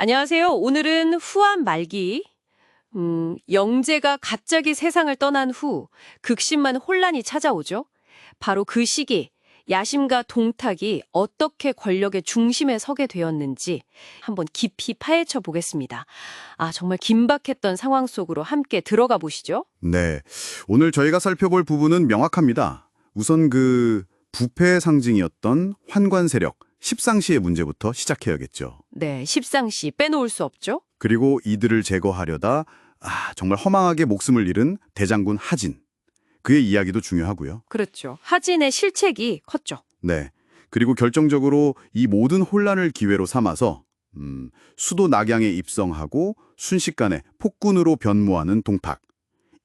안녕하세요. 오늘은 후한 말기. 영제가 갑자기 세상을 떠난 후 극심한 혼란이 찾아오죠. 바로 그 시기, 야심과 동탁이 어떻게 권력의 중심에 서게 되었는지 한번 깊이 파헤쳐 보겠습니다. 정말 긴박했던 상황 속으로 함께 들어가 보시죠. 네. 오늘 저희가 살펴볼 부분은 명확합니다. 우선 그 부패의 상징이었던 환관 세력, 십상시의 문제부터 시작해야겠죠. 네, 십상시 빼놓을 수 없죠. 그리고 이들을 제거하려다 정말 허망하게 목숨을 잃은 대장군 하진. 그의 이야기도 중요하고요. 그렇죠. 하진의 실책이 컸죠. 네. 그리고 결정적으로 이 모든 혼란을 기회로 삼아서 수도 낙양에 입성하고 순식간에 폭군으로 변모하는 동탁.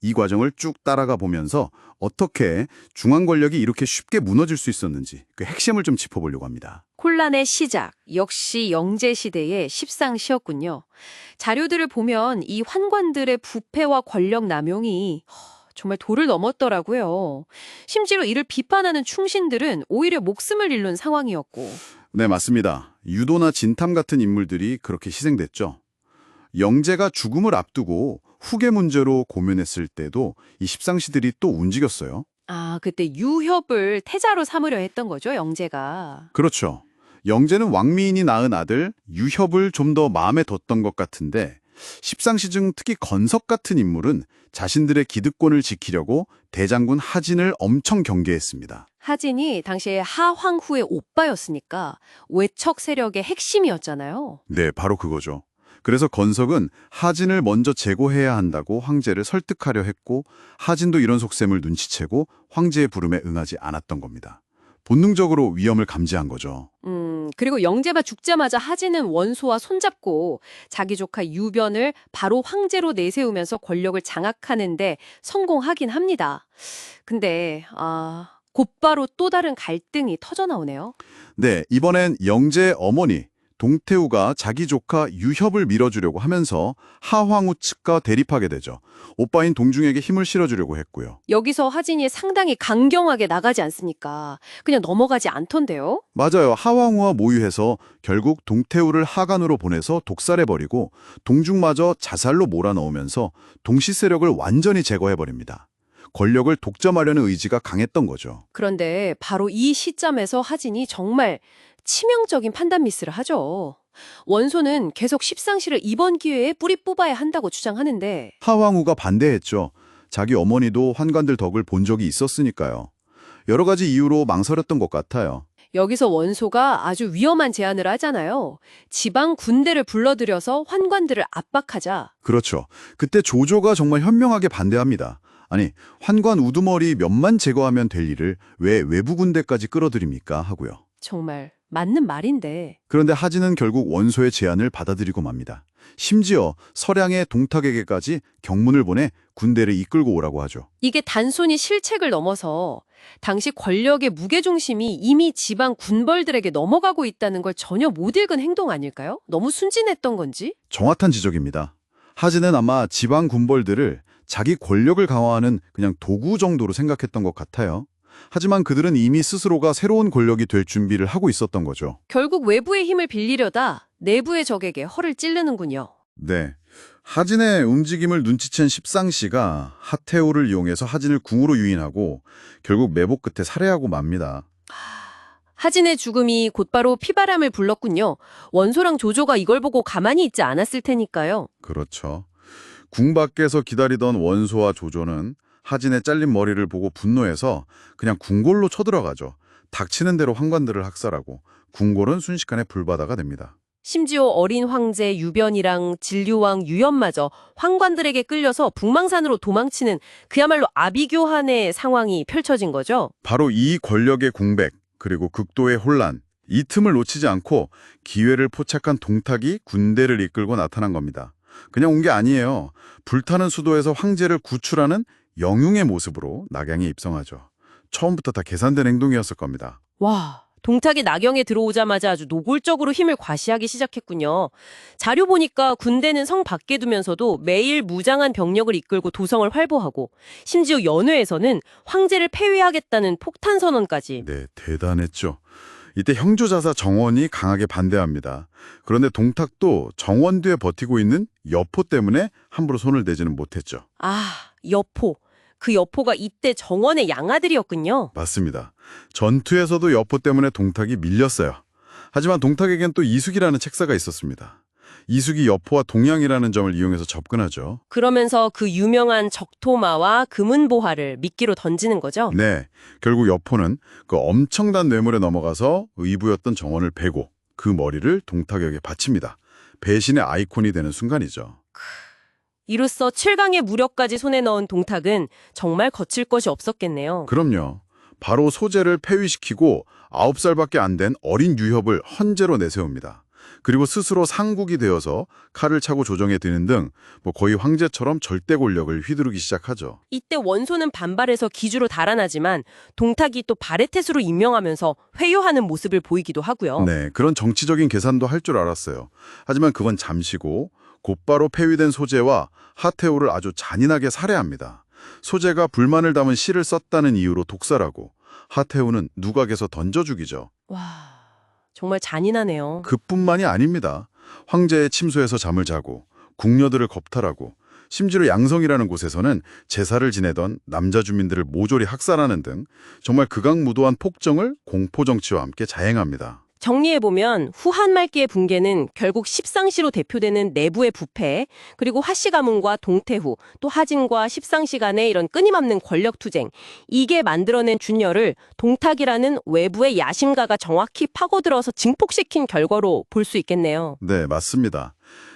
이 과정을 쭉 따라가 보면서 어떻게 중앙 권력이 이렇게 쉽게 무너질 수 있었는지 그 핵심을 좀 짚어보려고 합니다. 혼란의 시작, 역시 영제시대의 십상시였군요. 자료들을 보면 이 환관들의 부패와 권력 남용이 정말 도를 넘었더라고요. 심지어 이를 비판하는 충신들은 오히려 목숨을 잃는 상황이었고. 네, 맞습니다. 유도나 진탐 같은 인물들이 그렇게 희생됐죠. 영제가 죽음을 앞두고 후계 문제로 고민했을 때도 이 십상시들이 또 움직였어요. 그때 유협을 태자로 삼으려 했던 거죠, 영제가. 그렇죠. 영제는 왕미인이 낳은 아들 유협을 좀 더 마음에 뒀던 것 같은데 십상시 중 특히 건석 같은 인물은 자신들의 기득권을 지키려고 대장군 하진을 엄청 경계했습니다. 하진이 당시에 하황후의 오빠였으니까 외척 세력의 핵심이었잖아요. 네, 바로 그거죠. 그래서 건석은 하진을 먼저 제거해야 한다고 황제를 설득하려 했고 하진도 이런 속셈을 눈치채고 황제의 부름에 응하지 않았던 겁니다. 본능적으로 위험을 감지한 거죠. 그리고 영제가 죽자마자 하진은 원소와 손잡고 자기 조카 유변을 바로 황제로 내세우면서 권력을 장악하는데 성공하긴 합니다. 근데 곧바로 또 다른 갈등이 터져나오네요. 네, 이번엔 영제의 어머니 동태우가 자기 조카 유협을 밀어주려고 하면서 하황후 측과 대립하게 되죠. 오빠인 동중에게 힘을 실어주려고 했고요. 여기서 하진이 상당히 강경하게 나가지 않습니까? 그냥 넘어가지 않던데요? 맞아요. 하황후와 모유해서 결국 동태우를 하간으로 보내서 독살해버리고 동중마저 자살로 몰아넣으면서 동시 세력을 완전히 제거해버립니다. 권력을 독점하려는 의지가 강했던 거죠. 그런데 바로 이 시점에서 하진이 정말 치명적인 판단 미스를 하죠. 원소는 계속 십상시를 이번 기회에 뿌리 뽑아야 한다고 주장하는데 하황후가 반대했죠. 자기 어머니도 환관들 덕을 본 적이 있었으니까요. 여러 가지 이유로 망설였던 것 같아요. 여기서 원소가 아주 위험한 제안을 하잖아요. 지방 군대를 불러들여서 환관들을 압박하자. 그렇죠. 그때 조조가 정말 현명하게 반대합니다. 아니, 환관 우두머리 몇만 제거하면 될 일을 왜 외부 군대까지 끌어들입니까? 하고요. 정말 맞는 말인데. 그런데 하진은 결국 원소의 제안을 받아들이고 맙니다. 심지어 서량의 동탁에게까지 경문을 보내 군대를 이끌고 오라고 하죠. 이게 단순히 실책을 넘어서 당시 권력의 무게중심이 이미 지방 군벌들에게 넘어가고 있다는 걸 전혀 못 읽은 행동 아닐까요? 너무 순진했던 건지? 정확한 지적입니다. 하진은 아마 지방 군벌들을 자기 권력을 강화하는 그냥 도구 정도로 생각했던 것 같아요. 하지만 그들은 이미 스스로가 새로운 권력이 될 준비를 하고 있었던 거죠. 결국 외부의 힘을 빌리려다 내부의 적에게 허를 찌르는군요. 네. 하진의 움직임을 눈치챈 십상시가 하태우를 이용해서 하진을 궁으로 유인하고 결국 매복 끝에 살해하고 맙니다. 하진의 죽음이 곧바로 피바람을 불렀군요. 원소랑 조조가 이걸 보고 가만히 있지 않았을 테니까요. 그렇죠. 궁 밖에서 기다리던 원소와 조조는 하진의 잘린 머리를 보고 분노해서 그냥 궁궐로 쳐들어가죠. 닥치는 대로 환관들을 학살하고 궁궐은 순식간에 불바다가 됩니다. 심지어 어린 황제 유변이랑 진류왕 유연마저 황관들에게 끌려서 북망산으로 도망치는 그야말로 아비규환의 상황이 펼쳐진 거죠. 바로 이 권력의 공백 그리고 극도의 혼란, 이 틈을 놓치지 않고 기회를 포착한 동탁이 군대를 이끌고 나타난 겁니다. 그냥 온 게 아니에요. 불타는 수도에서 황제를 구출하는 영웅의 모습으로 낙양에 입성하죠. 처음부터 다 계산된 행동이었을 겁니다. 와, 동탁이 낙영에 들어오자마자 아주 노골적으로 힘을 과시하기 시작했군요. 자료 보니까 군대는 성 밖에 두면서도 매일 무장한 병력을 이끌고 도성을 활보하고 심지어 연회에서는 황제를 폐위하겠다는 폭탄 선언까지. 네, 대단했죠. 이때 형조자사 정원이 강하게 반대합니다. 그런데 동탁도 정원 뒤에 버티고 있는 여포 때문에 함부로 손을 대지는 못했죠. 아, 여포. 그 여포가 이때 정원의 양아들이었군요. 맞습니다. 전투에서도 여포 때문에 동탁이 밀렸어요. 하지만 동탁에겐 또 이숙이라는 책사가 있었습니다. 이숙이 여포와 동양이라는 점을 이용해서 접근하죠. 그러면서 그 유명한 적토마와 금은보화를 미끼로 던지는 거죠. 네, 결국 여포는 그 엄청난 뇌물에 넘어가서 의부였던 정원을 베고 그 머리를 동탁에게 바칩니다. 배신의 아이콘이 되는 순간이죠. 이로써 7강의 무력까지 손에 넣은 동탁은 정말 거칠 것이 없었겠네요. 그럼요. 바로 소재를 폐위시키고 9살밖에 안 된 어린 유협을 헌재로 내세웁니다. 그리고 스스로 상국이 되어서 칼을 차고 조정에 드는 등 거의 황제처럼 절대 권력을 휘두르기 시작하죠. 이때 원소는 반발해서 기주로 달아나지만 동탁이 또 바레테스로 임명하면서 회유하는 모습을 보이기도 하고요. 네, 그런 정치적인 계산도 할 줄 알았어요. 하지만 그건 잠시고 곧바로 폐위된 소재와 하태우를 아주 잔인하게 살해합니다. 소재가 불만을 담은 시를 썼다는 이유로 독살하고 하태우는 누각에서 던져 죽이죠. 와, 정말 잔인하네요. 그뿐만이 아닙니다. 황제의 침소에서 잠을 자고 궁녀들을 겁탈하고 심지어 양성이라는 곳에서는 제사를 지내던 남자 주민들을 모조리 학살하는 등 정말 극악무도한 폭정을 공포정치와 함께 자행합니다. 정리해보면 후한 말기의 붕괴는 결국 십상시로 대표되는 내부의 부패, 그리고 화씨 가문과 동태후, 또 하진과 십상시 간의 이런 끊임없는 권력투쟁, 이게 만들어낸 준열을 동탁이라는 외부의 야심가가 정확히 파고들어서 증폭시킨 결과로 볼 수 있겠네요. 네, 맞습니다.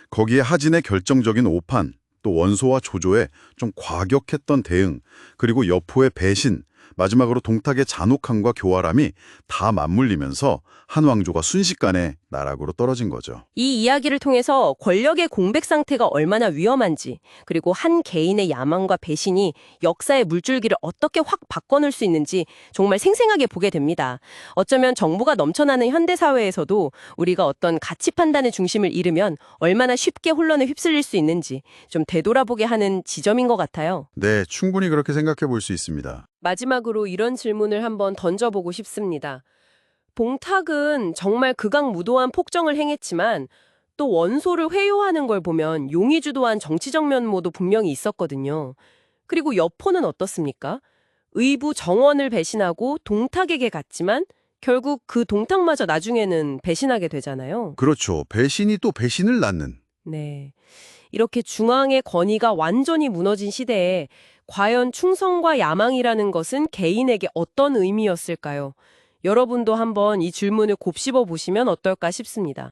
거기에 하진의 결정적인 오판, 또 원소와 조조의 좀 과격했던 대응, 그리고 여포의 배신, 마지막으로 동탁의 잔혹함과 교활함이 다 맞물리면서 한 왕조가 순식간에 나락으로 떨어진 거죠. 이 이야기를 통해서 권력의 공백 상태가 얼마나 위험한지, 그리고 한 개인의 야망과 배신이 역사의 물줄기를 어떻게 확 바꿔놓을 수 있는지 정말 생생하게 보게 됩니다. 어쩌면 정보가 넘쳐나는 현대사회에서도 우리가 어떤 가치 판단의 중심을 잃으면 얼마나 쉽게 혼란에 휩쓸릴 수 있는지 좀 되돌아보게 하는 지점인 것 같아요. 네, 충분히 그렇게 생각해 볼 수 있습니다. 마지막으로 이런 질문을 한번 던져보고 싶습니다. 동탁은 정말 극악무도한 폭정을 행했지만 또 원소를 회유하는 걸 보면 용이 주도한 정치적 면모도 분명히 있었거든요. 그리고 여포는 어떻습니까? 의부 정원을 배신하고 동탁에게 갔지만 결국 그 동탁마저 나중에는 배신하게 되잖아요. 그렇죠. 배신이 또 배신을 낳는. 네. 이렇게 중앙의 권위가 완전히 무너진 시대에 과연 충성과 야망이라는 것은 개인에게 어떤 의미였을까요? 여러분도 한번 이 질문을 곱씹어 보시면 어떨까 싶습니다.